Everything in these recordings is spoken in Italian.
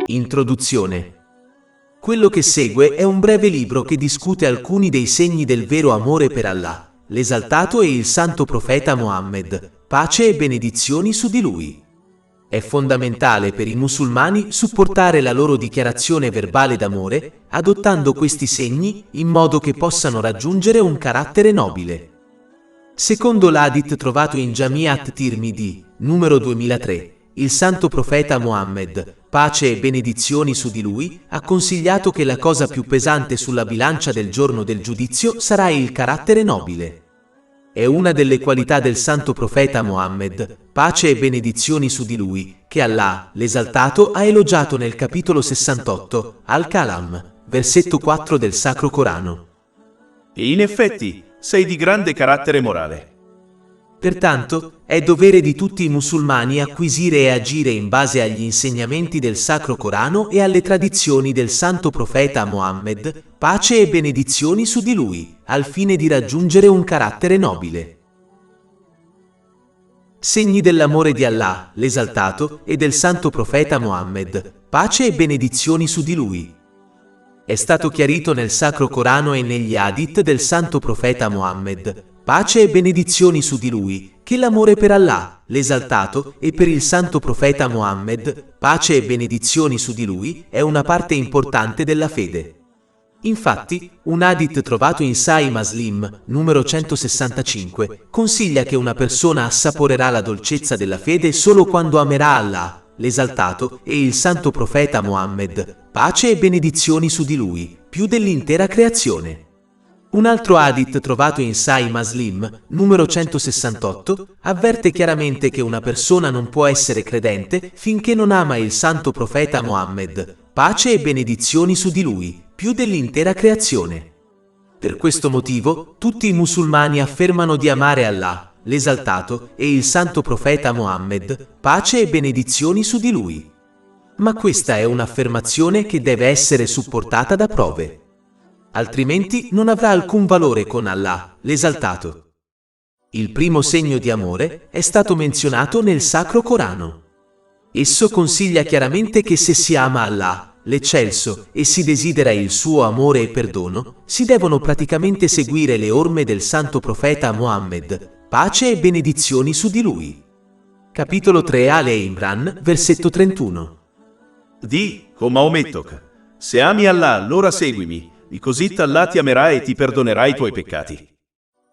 Introduzione. Quello che segue è un breve libro che discute alcuni dei segni del vero amore per Allah, l'esaltato e il santo profeta Mohammed, pace e benedizioni su di lui. È fondamentale per i musulmani supportare la loro dichiarazione verbale d'amore, adottando questi segni in modo che possano raggiungere un carattere nobile. Secondo l'hadith trovato in Jami' at-Tirmidhi, numero 2003, il santo profeta Mohammed, pace e benedizioni su di lui, ha consigliato che la cosa più pesante sulla bilancia del giorno del giudizio sarà il carattere nobile. È una delle qualità del santo profeta Mohammed, pace e benedizioni su di lui, che Allah, l'esaltato, ha elogiato nel capitolo 68, Al-Kalam, versetto 4 del Sacro Corano. E in effetti, sei di grande carattere morale. Pertanto, è dovere di tutti i musulmani acquisire e agire in base agli insegnamenti del Sacro Corano e alle tradizioni del santo profeta Mohammed, pace e benedizioni su di lui, al fine di raggiungere un carattere nobile. Segni dell'amore di Allah, l'esaltato, e del santo profeta Mohammed, pace e benedizioni su di lui. È stato chiarito nel Sacro Corano e negli hadith del santo profeta Mohammed, pace e benedizioni su di lui, che l'amore per Allah, l'esaltato, e per il santo profeta Mohammed, pace e benedizioni su di lui, è una parte importante della fede. Infatti, un hadith trovato in Sahih Muslim, numero 165, consiglia che una persona assaporerà la dolcezza della fede solo quando amerà Allah, l'esaltato, e il santo profeta Mohammed, pace e benedizioni su di lui, più dell'intera creazione. Un altro hadith trovato in Sahih Muslim, numero 168, avverte chiaramente che una persona non può essere credente finché non ama il santo profeta Mohammed, pace e benedizioni su di lui, più dell'intera creazione. Per questo motivo, tutti i musulmani affermano di amare Allah, l'esaltato, e il santo profeta Mohammed, pace e benedizioni su di lui. Ma questa è un'affermazione che deve essere supportata da prove. Altrimenti non avrà alcun valore con Allah, l'esaltato. Il primo segno di amore è stato menzionato nel Sacro Corano. Esso consiglia chiaramente che se si ama Allah, l'eccelso, e si desidera il suo amore e perdono, si devono praticamente seguire le orme del santo profeta Mohammed, pace e benedizioni su di lui. Capitolo 3 Ale Imran, versetto 31. Di, o Maometto, se ami Allah, allora seguimi, di così Allah ti amerà e ti perdonerà i tuoi peccati.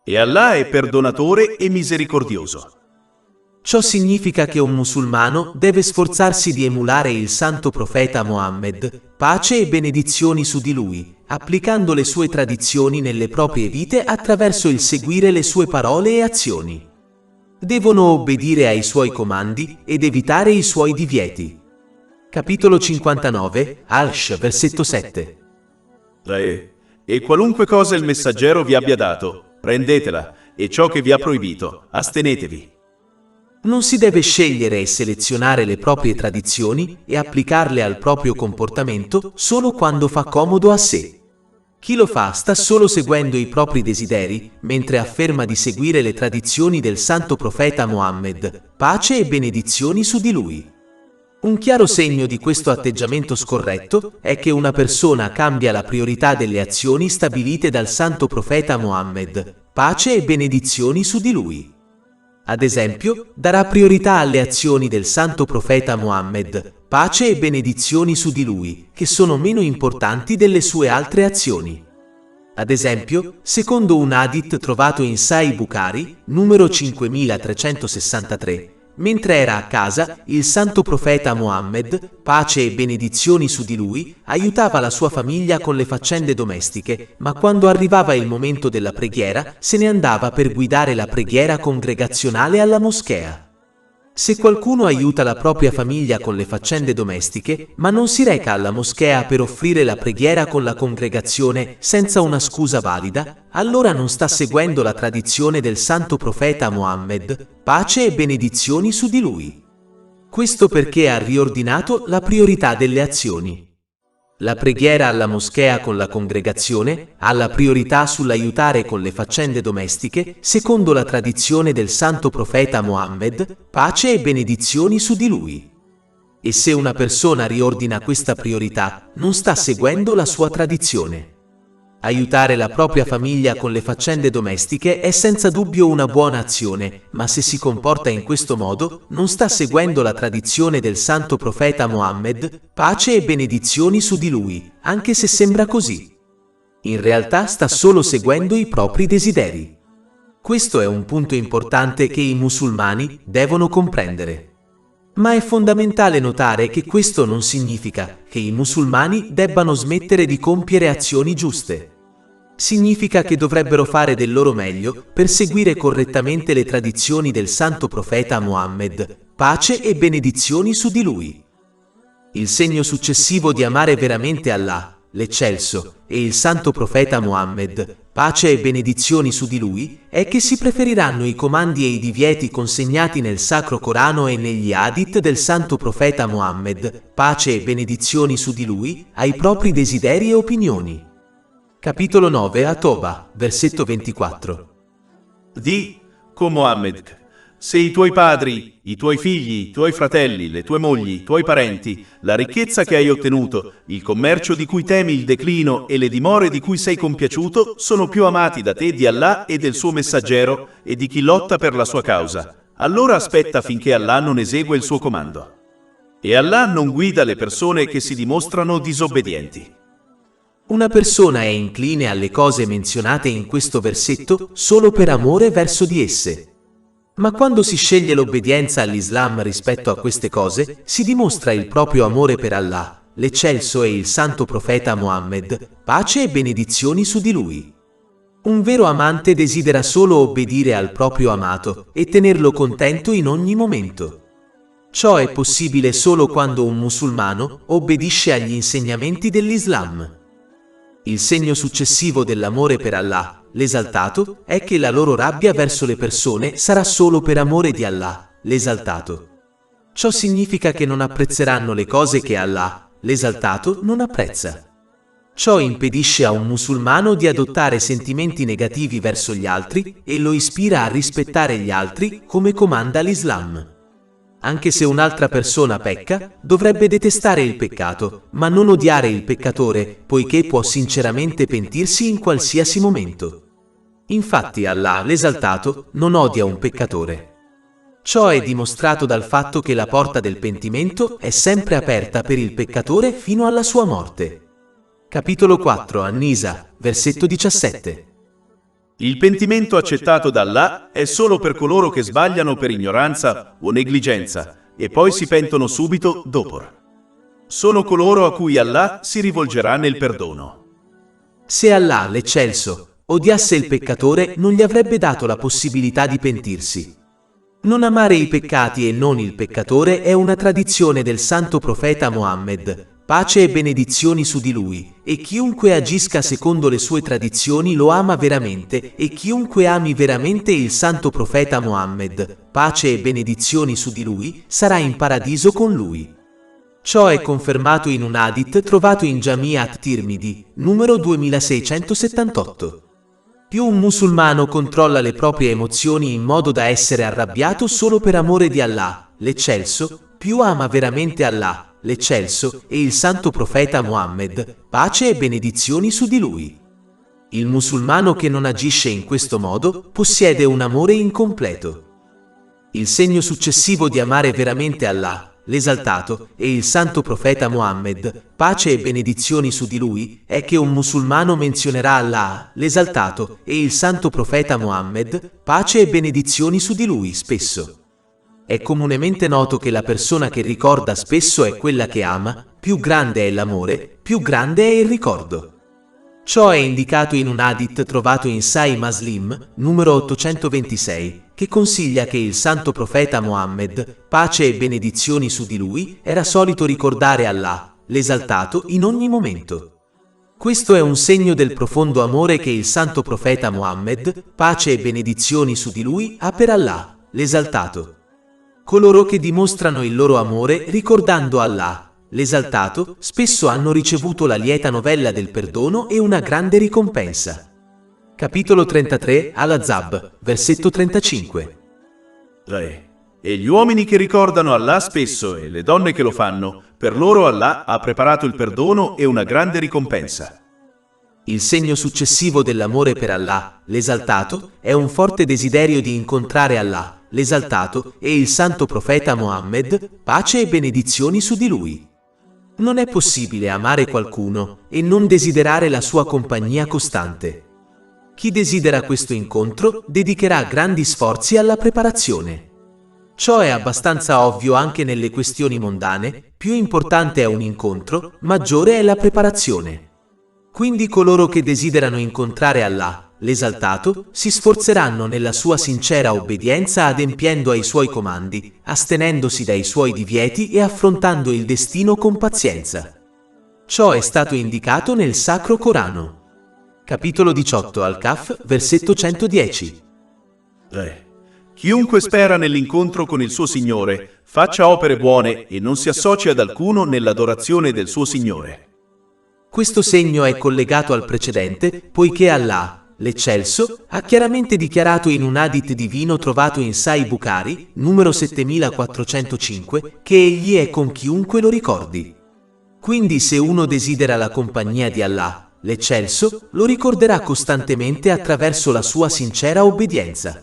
E Allah è perdonatore e misericordioso. Ciò significa che un musulmano deve sforzarsi di emulare il santo profeta Mohammed, pace e benedizioni su di lui, applicando le sue tradizioni nelle proprie vite attraverso il seguire le sue parole e azioni. Devono obbedire ai suoi comandi ed evitare i suoi divieti. Capitolo 59, Al-Sh, versetto 7. E qualunque cosa il messaggero vi abbia dato, prendetela, e ciò che vi ha proibito, astenetevi. Non si deve scegliere e selezionare le proprie tradizioni e applicarle al proprio comportamento solo quando fa comodo a sé. Chi lo fa sta solo seguendo i propri desideri, mentre afferma di seguire le tradizioni del santo profeta Mohammed, pace e benedizioni su di lui. Un chiaro segno di questo atteggiamento scorretto è che una persona cambia la priorità delle azioni stabilite dal santo profeta Mohammed, pace e benedizioni su di lui. Ad esempio, darà priorità alle azioni del santo profeta Mohammed, pace e benedizioni su di lui, che sono meno importanti delle sue altre azioni. Ad esempio, secondo un hadith trovato in Sahih Bukhari, numero 5363, mentre era a casa, il santo profeta Mohammed, pace e benedizioni su di lui, aiutava la sua famiglia con le faccende domestiche, ma quando arrivava il momento della preghiera, se ne andava per guidare la preghiera congregazionale alla moschea. Se qualcuno aiuta la propria famiglia con le faccende domestiche, ma non si reca alla moschea per offrire la preghiera con la congregazione senza una scusa valida, allora non sta seguendo la tradizione del santo profeta Mohammed, pace e benedizioni su di lui. Questo perché ha riordinato la priorità delle azioni. La preghiera alla moschea con la congregazione ha la priorità sull'aiutare con le faccende domestiche, secondo la tradizione del santo profeta Mohammed, pace e benedizioni su di lui. E se una persona riordina questa priorità, non sta seguendo la sua tradizione. Aiutare la propria famiglia con le faccende domestiche è senza dubbio una buona azione, ma se si comporta in questo modo, non sta seguendo la tradizione del santo profeta Mohammed, pace e benedizioni su di lui, anche se sembra così. In realtà sta solo seguendo i propri desideri. Questo è un punto importante che i musulmani devono comprendere. Ma è fondamentale notare che questo non significa che i musulmani debbano smettere di compiere azioni giuste. Significa che dovrebbero fare del loro meglio per seguire correttamente le tradizioni del santo profeta Mohammed, pace e benedizioni su di lui. Il segno successivo di amare veramente Allah, l'Eccelso, e il santo profeta Mohammed, pace e benedizioni su di lui, è che si preferiranno i comandi e i divieti consegnati nel Sacro Corano e negli Hadith del santo profeta Mohammed, pace e benedizioni su di lui, ai propri desideri e opinioni. Capitolo 9 At-Toba, versetto 24. Di con Mohammed: se i tuoi padri, i tuoi figli, i tuoi fratelli, le tue mogli, i tuoi parenti, la ricchezza che hai ottenuto, il commercio di cui temi il declino e le dimore di cui sei compiaciuto sono più amati da te di Allah e del suo messaggero e di chi lotta per la sua causa, allora aspetta finché Allah non esegue il suo comando. E Allah non guida le persone che si dimostrano disobbedienti. Una persona è incline alle cose menzionate in questo versetto solo per amore verso di esse. Ma quando si sceglie l'obbedienza all'Islam rispetto a queste cose, si dimostra il proprio amore per Allah, l'Eccelso e il santo profeta Mohammed, pace e benedizioni su di lui. Un vero amante desidera solo obbedire al proprio amato e tenerlo contento in ogni momento. Ciò è possibile solo quando un musulmano obbedisce agli insegnamenti dell'Islam. Il segno successivo dell'amore per Allah, l'Esaltato, è che la loro rabbia verso le persone sarà solo per amore di Allah, l'Esaltato. Ciò significa che non apprezzeranno le cose che Allah, l'Esaltato, non apprezza. Ciò impedisce a un musulmano di adottare sentimenti negativi verso gli altri e lo ispira a rispettare gli altri come comanda l'Islam. Anche se un'altra persona pecca, dovrebbe detestare il peccato, ma non odiare il peccatore, poiché può sinceramente pentirsi in qualsiasi momento. Infatti Allah, l'Esaltato, non odia un peccatore. Ciò è dimostrato dal fatto che la porta del pentimento è sempre aperta per il peccatore fino alla sua morte. Capitolo 4 An-Nisa, versetto 17. Il pentimento accettato da Allah è solo per coloro che sbagliano per ignoranza o negligenza e poi si pentono subito dopo. Sono coloro a cui Allah si rivolgerà nel perdono. Se Allah, l'Eccelso, odiasse il peccatore, non gli avrebbe dato la possibilità di pentirsi. Non amare i peccati e non il peccatore è una tradizione del santo profeta Mohammed, pace e benedizioni su di lui, e chiunque agisca secondo le sue tradizioni lo ama veramente, e chiunque ami veramente il santo profeta Mohammed, pace e benedizioni su di lui, sarà in paradiso con lui. Ciò è confermato in un hadith trovato in Jami' at-Tirmidhi, numero 2678. Più un musulmano controlla le proprie emozioni in modo da essere arrabbiato solo per amore di Allah, l'Eccelso, più ama veramente Allah, l'Eccelso, e il santo profeta Mohammed, pace e benedizioni su di lui. Il musulmano che non agisce in questo modo possiede un amore incompleto. Il segno successivo di amare veramente Allah, l'Esaltato, e il santo profeta Mohammed, pace e benedizioni su di lui, è che un musulmano menzionerà Allah, l'Esaltato, e il santo profeta Mohammed, pace e benedizioni su di lui spesso. È comunemente noto che la persona che ricorda spesso è quella che ama, più grande è l'amore, più grande è il ricordo. Ciò è indicato in un hadith trovato in Sahih Muslim, numero 826, che consiglia che il santo profeta Mohammed, pace e benedizioni su di lui, era solito ricordare Allah, l'Esaltato, in ogni momento. Questo è un segno del profondo amore che il santo profeta Mohammed, pace e benedizioni su di lui, ha per Allah, l'Esaltato. Coloro che dimostrano il loro amore ricordando Allah, l'Esaltato, spesso hanno ricevuto la lieta novella del perdono e una grande ricompensa. Capitolo 33 Al-Ahzab, versetto 35. E gli uomini che ricordano Allah spesso e le donne che lo fanno, per loro Allah ha preparato il perdono e una grande ricompensa. Il segno successivo dell'amore per Allah, l'esaltato, è un forte desiderio di incontrare Allah, l'esaltato, e il santo profeta Mohammed, pace e benedizioni su di lui. Non è possibile amare qualcuno e non desiderare la sua compagnia costante. Chi desidera questo incontro dedicherà grandi sforzi alla preparazione. Ciò è abbastanza ovvio anche nelle questioni mondane, più importante è un incontro, maggiore è la preparazione. Quindi coloro che desiderano incontrare Allah, l'esaltato, si sforzeranno nella sua sincera obbedienza adempiendo ai suoi comandi, astenendosi dai suoi divieti e affrontando il destino con pazienza. Ciò è stato indicato nel Sacro Corano. Capitolo 18 Al-Kahf, versetto 110. Chiunque spera nell'incontro con il suo Signore, faccia opere buone e non si associ ad alcuno nell'adorazione del suo Signore. Questo segno è collegato al precedente, poiché Allah, l'Eccelso, ha chiaramente dichiarato in un hadith divino trovato in Sahih Bukhari, numero 7405, che egli è con chiunque lo ricordi. Quindi se uno desidera la compagnia di Allah, l'Eccelso, lo ricorderà costantemente attraverso la sua sincera obbedienza.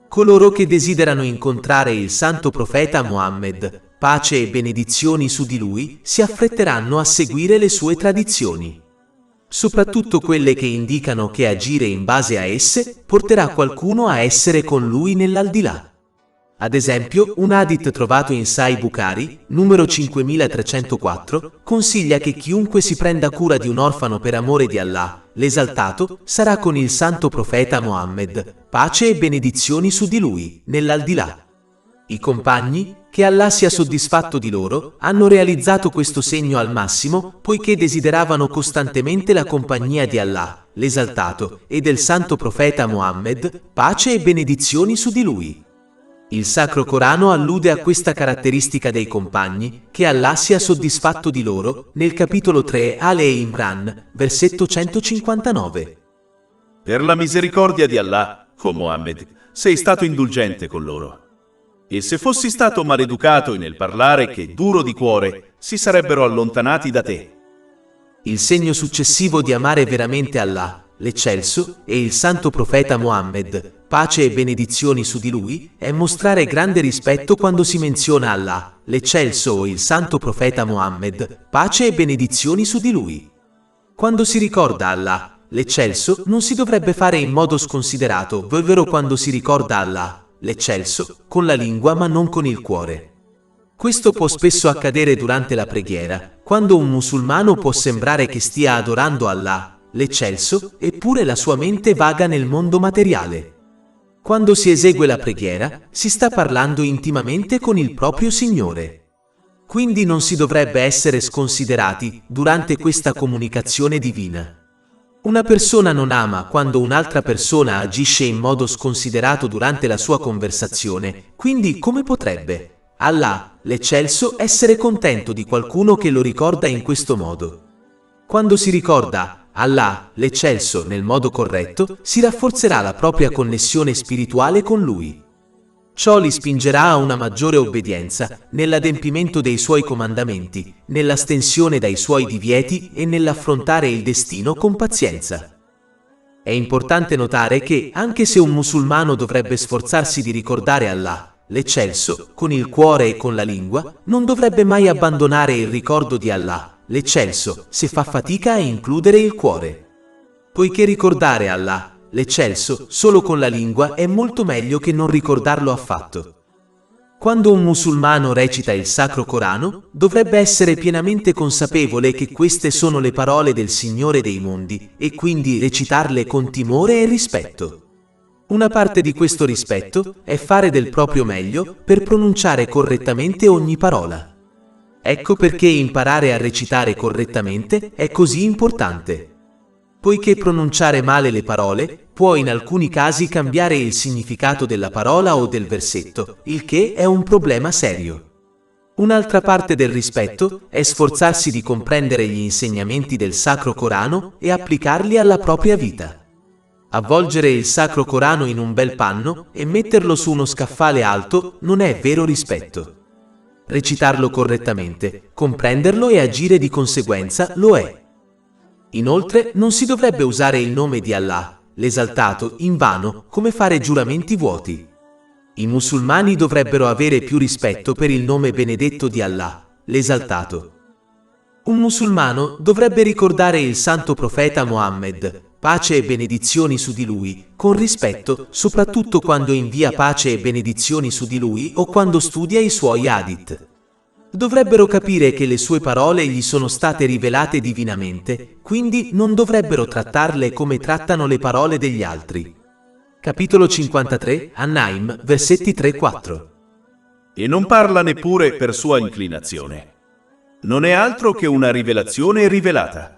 Coloro che desiderano incontrare il santo profeta Mohammed, pace e benedizioni su di lui, si affretteranno a seguire le sue tradizioni. Soprattutto quelle che indicano che agire in base a esse porterà qualcuno a essere con lui nell'aldilà. Ad esempio, un hadith trovato in Sahih Bukhari, numero 5304, consiglia che chiunque si prenda cura di un orfano per amore di Allah, l'esaltato, sarà con il santo profeta Mohammed, pace e benedizioni su di lui, nell'aldilà. I compagni, che Allah sia soddisfatto di loro, hanno realizzato questo segno al massimo, poiché desideravano costantemente la compagnia di Allah, l'esaltato, e del santo profeta Mohammed, pace e benedizioni su di lui. Il Sacro Corano allude a questa caratteristica dei compagni, che Allah sia soddisfatto di loro, nel capitolo 3 Ale Imran, versetto 159. Per la misericordia di Allah, o Mohammed, sei stato indulgente con loro. E se fossi stato maleducato nel parlare che duro di cuore, si sarebbero allontanati da te. Il segno successivo di amare veramente Allah, l'Eccelso, e il santo profeta Mohammed, pace e benedizioni su di lui, è mostrare grande rispetto quando si menziona Allah, l'Eccelso o il santo profeta Mohammed, pace e benedizioni su di lui. Quando si ricorda Allah, l'Eccelso, non si dovrebbe fare in modo sconsiderato, ovvero quando si ricorda Allah, l'Eccelso, con la lingua ma non con il cuore. Questo può spesso accadere durante la preghiera, quando un musulmano può sembrare che stia adorando Allah, l'Eccelso, eppure la sua mente vaga nel mondo materiale. Quando si esegue la preghiera, si sta parlando intimamente con il proprio Signore. Quindi non si dovrebbe essere sconsiderati durante questa comunicazione divina. Una persona non ama quando un'altra persona agisce in modo sconsiderato durante la sua conversazione, quindi come potrebbe Allah, l'Eccelso, essere contento di qualcuno che lo ricorda in questo modo? Quando si ricorda Allah, l'Eccelso, nel modo corretto, si rafforzerà la propria connessione spirituale con Lui. Ciò li spingerà a una maggiore obbedienza, nell'adempimento dei Suoi comandamenti, nell'astensione dai Suoi divieti e nell'affrontare il destino con pazienza. È importante notare che, anche se un musulmano dovrebbe sforzarsi di ricordare Allah, l'Eccelso, con il cuore e con la lingua, non dovrebbe mai abbandonare il ricordo di Allah, l'Eccelso, se fa fatica a includere il cuore. Poiché ricordare Allah, l'Eccelso, solo con la lingua è molto meglio che non ricordarlo affatto. Quando un musulmano recita il Sacro Corano, dovrebbe essere pienamente consapevole che queste sono le parole del Signore dei mondi, e quindi recitarle con timore e rispetto. Una parte di questo rispetto è fare del proprio meglio per pronunciare correttamente ogni parola. Ecco perché imparare a recitare correttamente è così importante. Poiché pronunciare male le parole può in alcuni casi cambiare il significato della parola o del versetto, il che è un problema serio. Un'altra parte del rispetto è sforzarsi di comprendere gli insegnamenti del Sacro Corano e applicarli alla propria vita. Avvolgere il Sacro Corano in un bel panno e metterlo su uno scaffale alto non è vero rispetto. Recitarlo correttamente, comprenderlo e agire di conseguenza lo è. Inoltre, non si dovrebbe usare il nome di Allah, l'esaltato, in vano, come fare giuramenti vuoti. I musulmani dovrebbero avere più rispetto per il nome benedetto di Allah, l'esaltato. Un musulmano dovrebbe ricordare il santo profeta Muhammad, pace e benedizioni su di lui, con rispetto, soprattutto quando invia pace e benedizioni su di lui o quando studia i suoi hadith. Dovrebbero capire che le sue parole gli sono state rivelate divinamente, quindi non dovrebbero trattarle come trattano le parole degli altri. Capitolo 53, An-Naim, versetti 3-4. E non parla neppure per sua inclinazione. Non è altro che una rivelazione rivelata.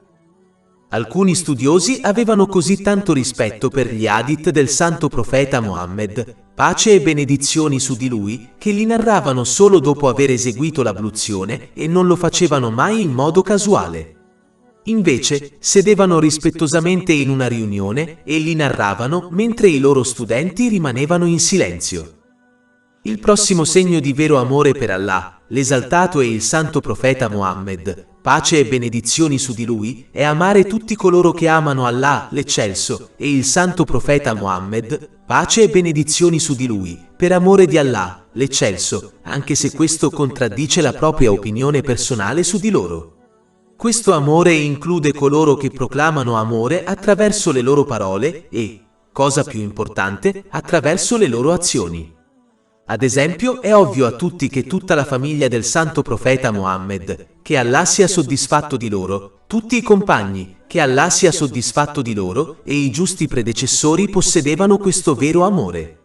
Alcuni studiosi avevano così tanto rispetto per gli hadith del santo profeta Muhammad, pace e benedizioni su di lui, che li narravano solo dopo aver eseguito l'abluzione e non lo facevano mai in modo casuale. Invece, sedevano rispettosamente in una riunione e li narravano mentre i loro studenti rimanevano in silenzio. Il prossimo segno di vero amore per Allah, l'esaltato e il santo profeta Muhammad, pace e benedizioni su di lui, è amare tutti coloro che amano Allah, l'eccelso, e il santo profeta Muhammad, pace e benedizioni su di lui, per amore di Allah, l'eccelso, anche se questo contraddice la propria opinione personale su di loro. Questo amore include coloro che proclamano amore attraverso le loro parole e, cosa più importante, attraverso le loro azioni. Ad esempio, è ovvio a tutti che tutta la famiglia del santo profeta Muhammad, che Allah sia soddisfatto di loro, tutti i compagni, che Allah sia soddisfatto di loro, e i giusti predecessori possedevano questo vero amore.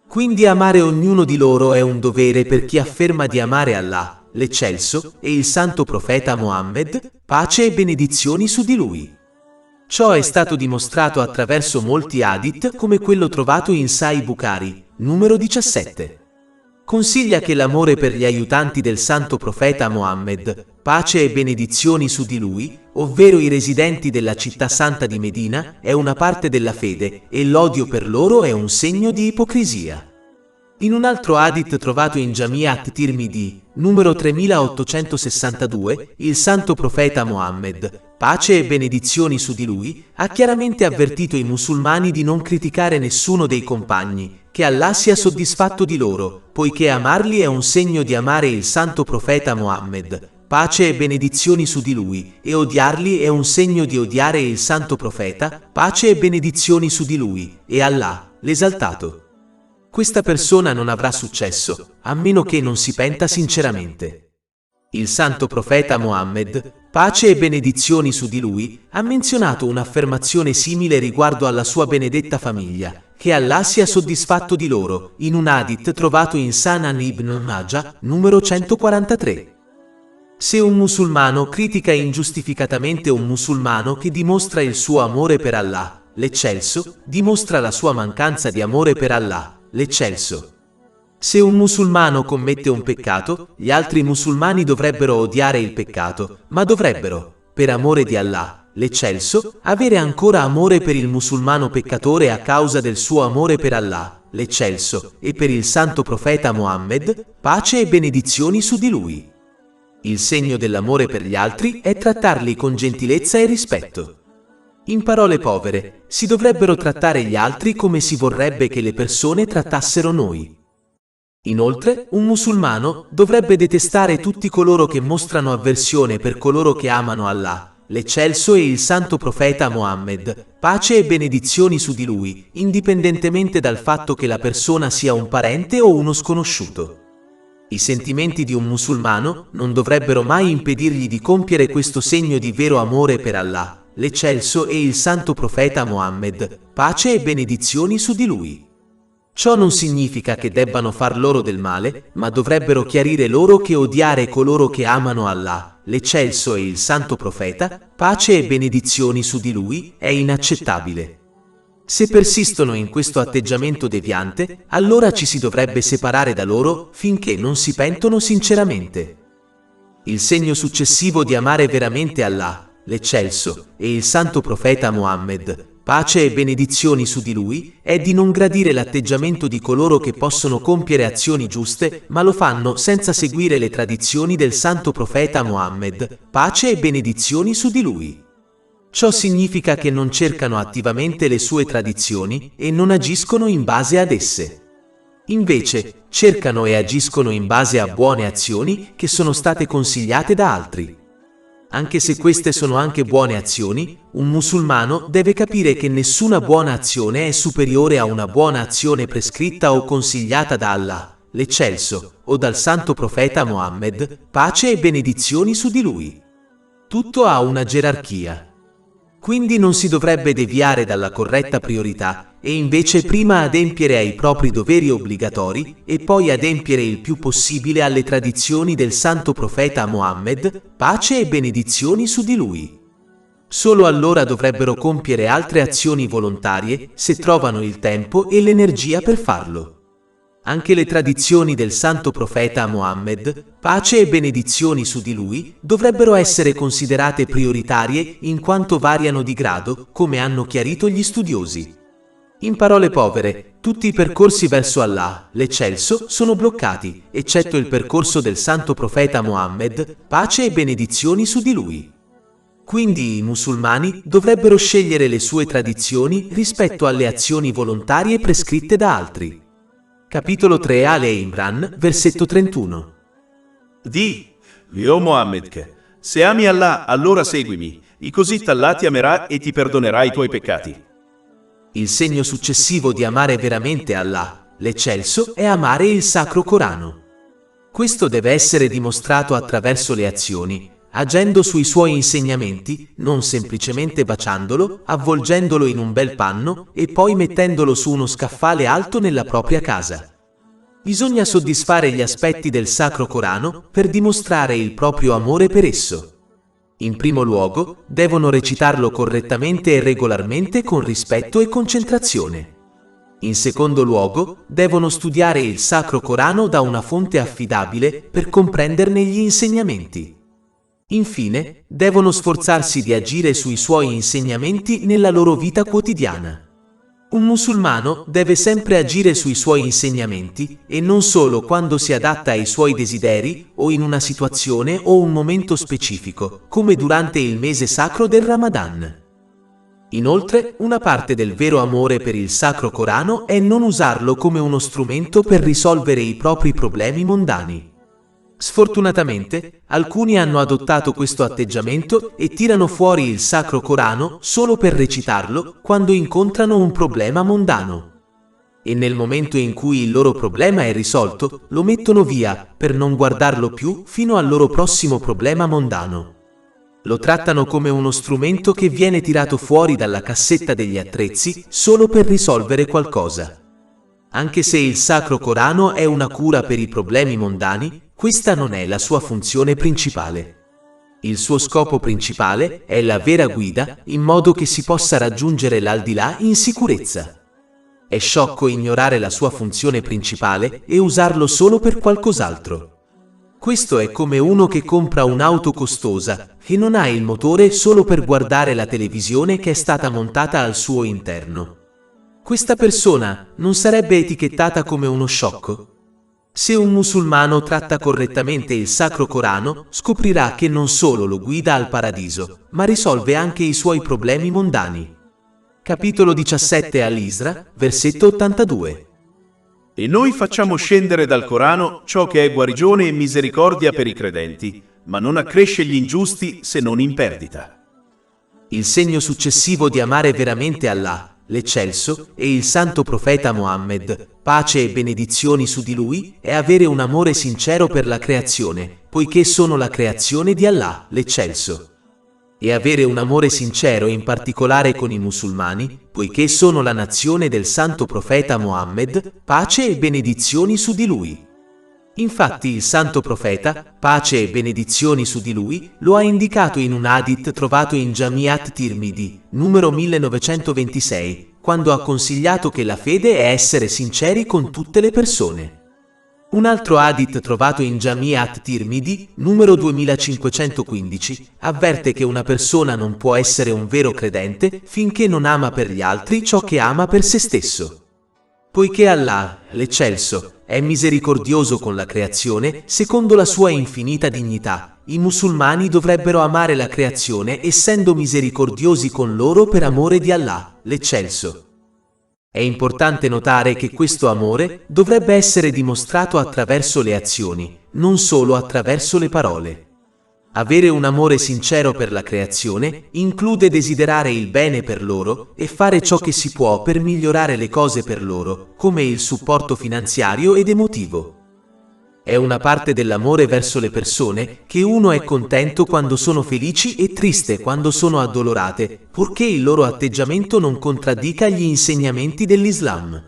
Quindi amare ognuno di loro è un dovere per chi afferma di amare Allah, l'eccelso, e il santo profeta Muhammad, pace e benedizioni su di lui. Ciò è stato dimostrato attraverso molti hadith come quello trovato in Sahih Bukhari, numero 17. Consiglia che l'amore per gli aiutanti del santo profeta Muhammad, pace e benedizioni su di lui, ovvero i residenti della città santa di Medina, è una parte della fede e l'odio per loro è un segno di ipocrisia. In un altro hadith trovato in Jamia at-Tirmidhi, numero 3862, il santo profeta Muhammad, pace e benedizioni su di lui, ha chiaramente avvertito i musulmani di non criticare nessuno dei compagni, che Allah sia soddisfatto di loro, poiché amarli è un segno di amare il santo profeta Muhammad, pace e benedizioni su di lui, e odiarli è un segno di odiare il santo profeta, pace e benedizioni su di lui, e Allah, l'esaltato. Questa persona non avrà successo, a meno che non si penta sinceramente. Il santo profeta Muhammad, pace e benedizioni su di lui, ha menzionato un'affermazione simile riguardo alla sua benedetta famiglia, che Allah sia soddisfatto di loro, in un hadith trovato in Sunan Ibn Majah, numero 143. Se un musulmano critica ingiustificatamente un musulmano che dimostra il suo amore per Allah, l'eccelso, dimostra la sua mancanza di amore per Allah, l'eccelso. Se un musulmano commette un peccato, gli altri musulmani dovrebbero odiare il peccato, ma dovrebbero, per amore di Allah, l'eccelso, avere ancora amore per il musulmano peccatore a causa del suo amore per Allah, l'eccelso, e per il santo profeta Muhammad, pace e benedizioni su di lui. Il segno dell'amore per gli altri è trattarli con gentilezza e rispetto. In parole povere, si dovrebbero trattare gli altri come si vorrebbe che le persone trattassero noi. Inoltre, un musulmano dovrebbe detestare tutti coloro che mostrano avversione per coloro che amano Allah, l'eccelso e il santo profeta Muhammad, pace e benedizioni su di lui, indipendentemente dal fatto che la persona sia un parente o uno sconosciuto. I sentimenti di un musulmano non dovrebbero mai impedirgli di compiere questo segno di vero amore per Allah, l'eccelso e il santo profeta Muhammad, pace e benedizioni su di lui. Ciò non significa che debbano far loro del male, ma dovrebbero chiarire loro che odiare coloro che amano Allah, l'eccelso e il santo profeta, pace e benedizioni su di lui, è inaccettabile. Se persistono in questo atteggiamento deviante, allora ci si dovrebbe separare da loro finché non si pentono sinceramente. Il segno successivo di amare veramente Allah, l'eccelso, e il santo profeta Muhammad, pace e benedizioni su di lui, è di non gradire l'atteggiamento di coloro che possono compiere azioni giuste, ma lo fanno senza seguire le tradizioni del santo profeta Mohammed, pace e benedizioni su di lui. Ciò significa che non cercano attivamente le sue tradizioni e non agiscono in base ad esse. Invece, cercano e agiscono in base a buone azioni che sono state consigliate da altri. Anche se queste sono anche buone azioni, un musulmano deve capire che nessuna buona azione è superiore a una buona azione prescritta o consigliata da Allah, l'Eccelso, o dal santo profeta Mohammed, pace e benedizioni su di lui. Tutto ha una gerarchia. Quindi non si dovrebbe deviare dalla corretta priorità e invece prima adempiere ai propri doveri obbligatori e poi adempiere il più possibile alle tradizioni del santo profeta Mohammed, pace e benedizioni su di lui. Solo allora dovrebbero compiere altre azioni volontarie se trovano il tempo e l'energia per farlo. Anche le tradizioni del santo profeta Mohammed, pace e benedizioni su di lui, dovrebbero essere considerate prioritarie in quanto variano di grado, come hanno chiarito gli studiosi. In parole povere, tutti i percorsi verso Allah, l'Eccelso, sono bloccati, eccetto il percorso del santo profeta Mohammed, pace e benedizioni su di lui. Quindi i musulmani dovrebbero scegliere le sue tradizioni rispetto alle azioni volontarie prescritte da altri. Capitolo 3 Ale Imran, versetto 31. Di, o Mohammed, se ami Allah, allora seguimi, così Allah ti amerà e ti perdonerà i tuoi peccati. Il segno successivo di amare veramente Allah, l'Eccelso, è amare il Sacro Corano. Questo deve essere dimostrato attraverso le azioni, agendo sui suoi insegnamenti, non semplicemente baciandolo, avvolgendolo in un bel panno e poi mettendolo su uno scaffale alto nella propria casa. Bisogna soddisfare gli aspetti del Sacro Corano per dimostrare il proprio amore per esso. In primo luogo, devono recitarlo correttamente e regolarmente con rispetto e concentrazione. In secondo luogo, devono studiare il Sacro Corano da una fonte affidabile per comprenderne gli insegnamenti. Infine, devono sforzarsi di agire sui suoi insegnamenti nella loro vita quotidiana. Un musulmano deve sempre agire sui suoi insegnamenti e non solo quando si adatta ai suoi desideri o in una situazione o un momento specifico, come durante il mese sacro del Ramadan. Inoltre, una parte del vero amore per il Sacro Corano è non usarlo come uno strumento per risolvere i propri problemi mondani. Sfortunatamente, alcuni hanno adottato questo atteggiamento e tirano fuori il Sacro Corano solo per recitarlo quando incontrano un problema mondano. E nel momento in cui il loro problema è risolto, lo mettono via per non guardarlo più fino al loro prossimo problema mondano. Lo trattano come uno strumento che viene tirato fuori dalla cassetta degli attrezzi solo per risolvere qualcosa. Anche se il Sacro Corano è una cura per i problemi mondani, questa non è la sua funzione principale. Il suo scopo principale è la vera guida in modo che si possa raggiungere l'aldilà in sicurezza. È sciocco ignorare la sua funzione principale e usarlo solo per qualcos'altro. Questo è come uno che compra un'auto costosa e non ha il motore solo per guardare la televisione che è stata montata al suo interno. Questa persona non sarebbe etichettata come uno sciocco? Se un musulmano tratta correttamente il Sacro Corano, scoprirà che non solo lo guida al paradiso, ma risolve anche i suoi problemi mondani. Capitolo 17 Al-Isra, versetto 82. E noi facciamo scendere dal Corano ciò che è guarigione e misericordia per i credenti, ma non accresce gli ingiusti se non in perdita. Il segno successivo di amare veramente Allah, l'Eccelso, e il santo profeta Mohammed, pace e benedizioni su di lui, è avere un amore sincero per la creazione, poiché sono la creazione di Allah, l'Eccelso. E avere un amore sincero in particolare con i musulmani, poiché sono la nazione del santo profeta Mohammed, pace e benedizioni su di lui. Infatti il santo profeta, pace e benedizioni su di lui, lo ha indicato in un hadith trovato in Jamiat Tirmidhi, numero 1926, quando ha consigliato che la fede è essere sinceri con tutte le persone. Un altro hadith trovato in Jami' at-Tirmidhi, numero 2515, avverte che una persona non può essere un vero credente finché non ama per gli altri ciò che ama per se stesso. Poiché Allah, l'Eccelso, è misericordioso con la creazione, secondo la sua infinita dignità, i musulmani dovrebbero amare la creazione essendo misericordiosi con loro per amore di Allah, l'Eccelso. È importante notare che questo amore dovrebbe essere dimostrato attraverso le azioni, non solo attraverso le parole. Avere un amore sincero per la creazione include desiderare il bene per loro e fare ciò che si può per migliorare le cose per loro, come il supporto finanziario ed emotivo. È una parte dell'amore verso le persone che uno è contento quando sono felici e triste quando sono addolorate, purché il loro atteggiamento non contraddica gli insegnamenti dell'Islam.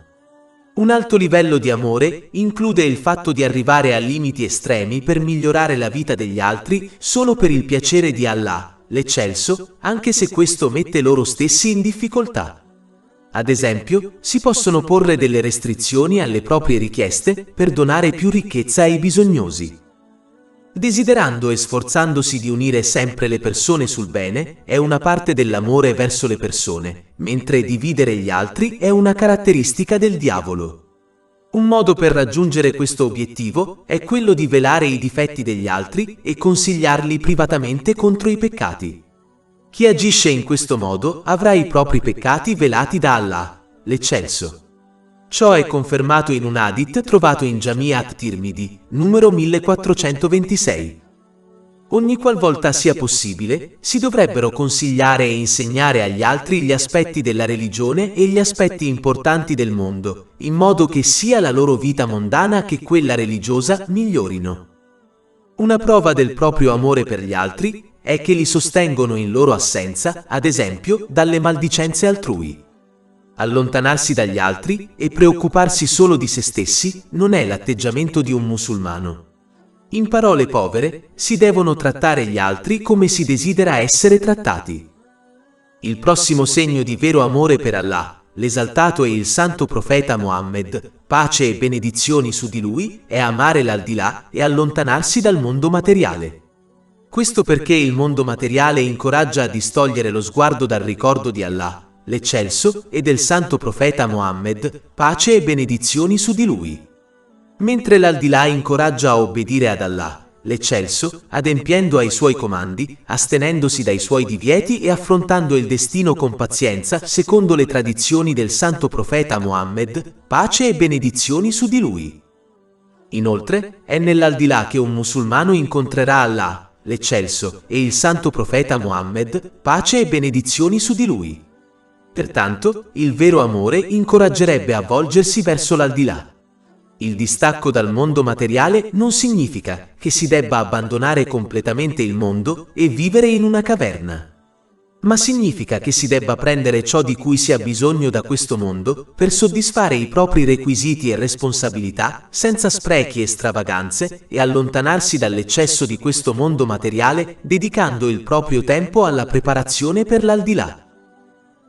Un alto livello di amore include il fatto di arrivare a limiti estremi per migliorare la vita degli altri solo per il piacere di Allah, l'Eccelso, anche se questo mette loro stessi in difficoltà. Ad esempio, si possono porre delle restrizioni alle proprie richieste per donare più ricchezza ai bisognosi. Desiderando e sforzandosi di unire sempre le persone sul bene è una parte dell'amore verso le persone, mentre dividere gli altri è una caratteristica del diavolo. Un modo per raggiungere questo obiettivo è quello di velare i difetti degli altri e consigliarli privatamente contro i peccati. Chi agisce in questo modo avrà i propri peccati velati da Allah, l'Eccelso. Ciò è confermato in un hadith trovato in Jami' at-Tirmidhi, numero 1426. Ogni qualvolta sia possibile, si dovrebbero consigliare e insegnare agli altri gli aspetti della religione e gli aspetti importanti del mondo, in modo che sia la loro vita mondana che quella religiosa migliorino. Una prova del proprio amore per gli altri è che li sostengono in loro assenza, ad esempio, dalle maldicenze altrui. Allontanarsi dagli altri e preoccuparsi solo di se stessi non è l'atteggiamento di un musulmano. In parole povere, si devono trattare gli altri come si desidera essere trattati. Il prossimo segno di vero amore per Allah, l'esaltato e il santo profeta Muhammad, pace e benedizioni su di lui, è amare l'aldilà e allontanarsi dal mondo materiale. Questo perché il mondo materiale incoraggia a distogliere lo sguardo dal ricordo di Allah, l'Eccelso, e del santo profeta Muhammad, pace e benedizioni su di lui. Mentre l'aldilà incoraggia a obbedire ad Allah, l'Eccelso, adempiendo ai suoi comandi, astenendosi dai suoi divieti e affrontando il destino con pazienza secondo le tradizioni del santo profeta Muhammad, pace e benedizioni su di lui. Inoltre, è nell'aldilà che un musulmano incontrerà Allah, l'Eccelso, e il santo profeta Muhammad, pace e benedizioni su di lui. Pertanto, il vero amore incoraggerebbe a volgersi verso l'aldilà. Il distacco dal mondo materiale non significa che si debba abbandonare completamente il mondo e vivere in una caverna, ma significa che si debba prendere ciò di cui si ha bisogno da questo mondo per soddisfare i propri requisiti e responsabilità senza sprechi e stravaganze e allontanarsi dall'eccesso di questo mondo materiale dedicando il proprio tempo alla preparazione per l'aldilà.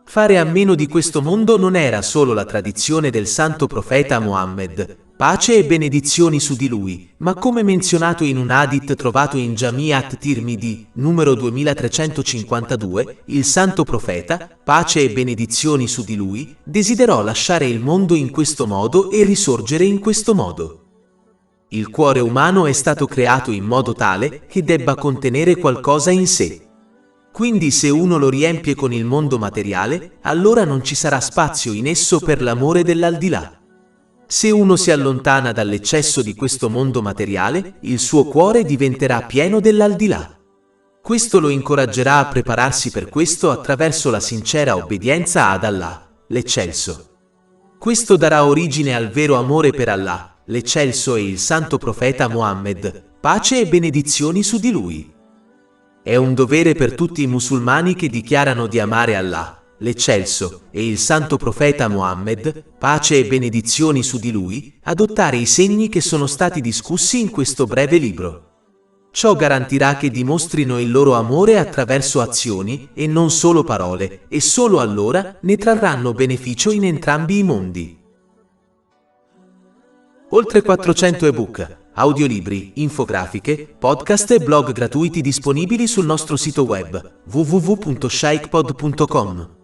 Fare a meno di questo mondo non era solo la tradizione del santo profeta Muhammad, pace e benedizioni su di lui, ma come menzionato in un hadith trovato in Jami' at-Tirmidhi, numero 2352, il santo profeta, pace e benedizioni su di lui, desiderò lasciare il mondo in questo modo e risorgere in questo modo. Il cuore umano è stato creato in modo tale che debba contenere qualcosa in sé. Quindi se uno lo riempie con il mondo materiale, allora non ci sarà spazio in esso per l'amore dell'aldilà. Se uno si allontana dall'eccesso di questo mondo materiale, il suo cuore diventerà pieno dell'aldilà. Questo lo incoraggerà a prepararsi per questo attraverso la sincera obbedienza ad Allah, l'Eccelso. Questo darà origine al vero amore per Allah, l'Eccelso e il santo profeta Muhammad, pace e benedizioni su di lui. È un dovere per tutti i musulmani che dichiarano di amare Allah, l'Eccelso, e il santo profeta Muhammad, pace e benedizioni su di lui, adottare i segni che sono stati discussi in questo breve libro. Ciò garantirà che dimostrino il loro amore attraverso azioni e non solo parole, e solo allora ne trarranno beneficio in entrambi i mondi. Oltre 400 ebook, audiolibri, infografiche, podcast e blog gratuiti disponibili sul nostro sito web www.shikepod.com.